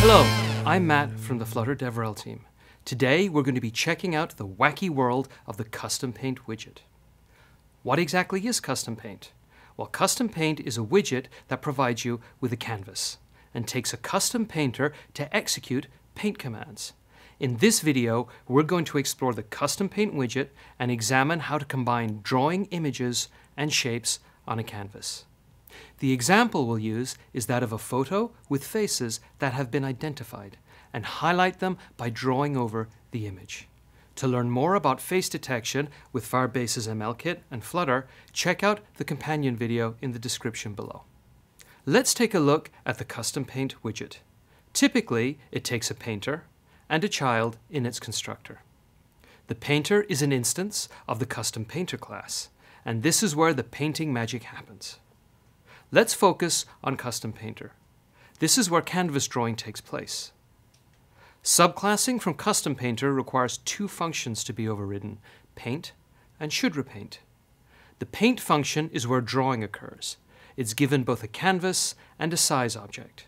Hello, I'm Matt from the Flutter DevRel team. Today we're going to be checking out the wacky world of the Custom Paint widget. What exactly is Custom Paint? Well, Custom Paint is a widget that provides you with a canvas and takes a custom painter to execute paint commands. In this video, we're going to explore the Custom Paint widget and examine how to combine drawing images and shapes on a canvas. The example we'll use is that of a photo with faces that have been identified and highlight them by drawing over the image. To learn more about face detection with Firebase's ML Kit and Flutter, check out the companion video in the description below. Let's take a look at the Custom Paint widget. Typically, it takes a painter and a child in its constructor. The painter is an instance of the Custom Painter class, and this is where the painting magic happens. Let's focus on Custom Painter. This is where canvas drawing takes place. Subclassing from Custom Painter requires two functions to be overridden, paint and should repaint. The paint function is where drawing occurs. It's given both a canvas and a size object.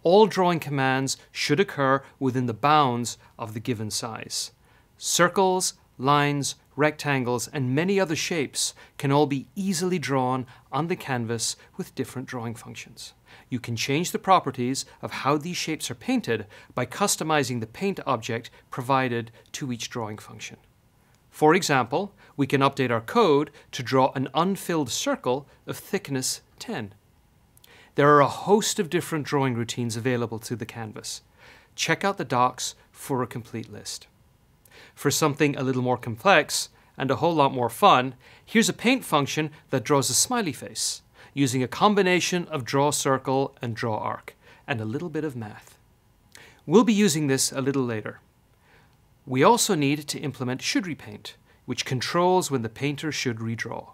All drawing commands should occur within the bounds of the given size. Circles, lines, rectangles, and many other shapes can all be easily drawn on the canvas with different drawing functions. You can change the properties of how these shapes are painted by customizing the paint object provided to each drawing function. For example, we can update our code to draw an unfilled circle of thickness 10. There are a host of different drawing routines available to the canvas. Check out the docs for a complete list. For something a little more complex and a whole lot more fun, here's a paint function that draws a smiley face using a combination of draw circle and draw arc and a little bit of math. We'll be using this a little later. We also need to implement should repaint, which controls when the painter should redraw.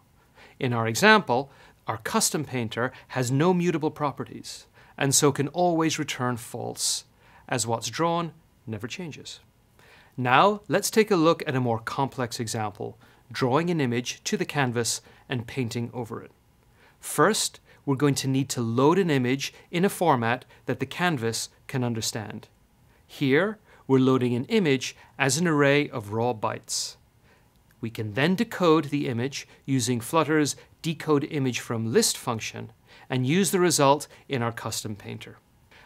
In our example, our custom painter has no mutable properties and so can always return false, as what's drawn never changes. Now, let's take a look at a more complex example, drawing an image to the canvas and painting over it. First, we're going to need to load an image in a format that the canvas can understand. Here, we're loading an image as an array of raw bytes. We can then decode the image using Flutter's decode image from list function and use the result in our custom painter.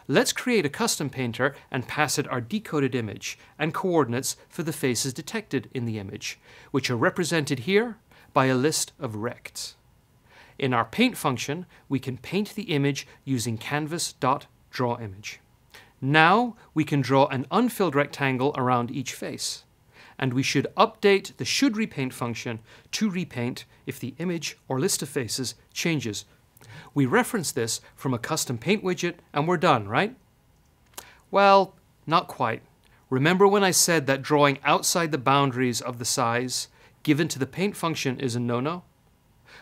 Let's create a custom painter and pass it our decoded image and coordinates for the faces detected in the image, which are represented here by a list of rects. In our paint function, we can paint the image using canvas.drawImage. Now we can draw an unfilled rectangle around each face, and we should update the should repaint function to repaint if the image or list of faces changes. We reference this from a custom paint widget and we're done, right? Well, not quite. Remember when I said that drawing outside the boundaries of the size given to the paint function is a no-no?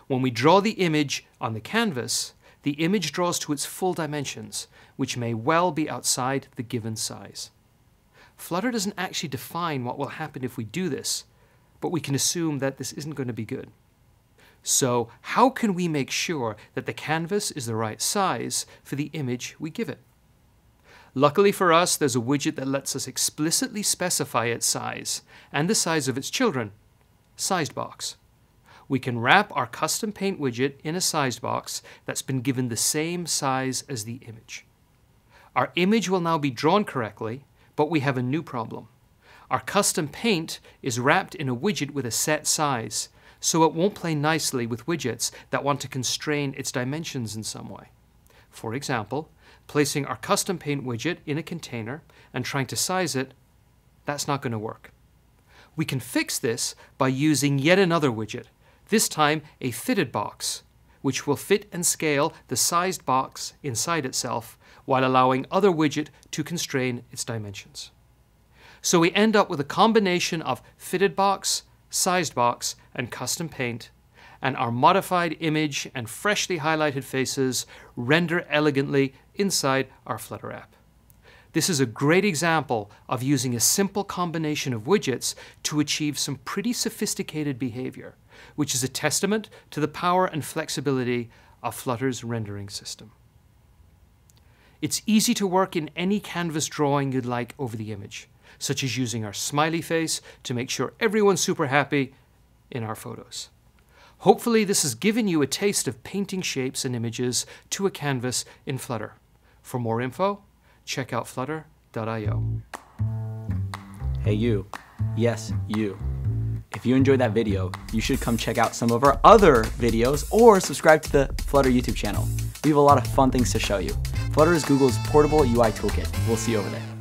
When we draw the image on the canvas, the image draws to its full dimensions, which may well be outside the given size. Flutter doesn't actually define what will happen if we do this, but we can assume that this isn't going to be good. So how can we make sure that the canvas is the right size for the image we give it? Luckily for us, there's a widget that lets us explicitly specify its size and the size of its children, sized box. We can wrap our custom paint widget in a sized box that's been given the same size as the image. Our image will now be drawn correctly, but we have a new problem. Our custom paint is wrapped in a widget with a set size, so it won't play nicely with widgets that want to constrain its dimensions in some way. For example, placing our custom paint widget in a container and trying to size it, that's not going to work. We can fix this by using yet another widget, this time a fitted box, which will fit and scale the sized box inside itself while allowing other widget to constrain its dimensions. So we end up with a combination of fitted box, sized box, and custom paint, and our modified image and freshly highlighted faces render elegantly inside our Flutter app. This is a great example of using a simple combination of widgets to achieve some pretty sophisticated behavior, which is a testament to the power and flexibility of Flutter's rendering system. It's easy to work in any canvas drawing you'd like over the image, such as using our smiley face to make sure everyone's super happy in our photos. Hopefully this has given you a taste of painting shapes and images to a canvas in Flutter. For more info, check out flutter.io. Hey you, yes you. If you enjoyed that video, you should come check out some of our other videos or subscribe to the Flutter YouTube channel. We have a lot of fun things to show you. Flutter is Google's portable UI toolkit. We'll see you over there.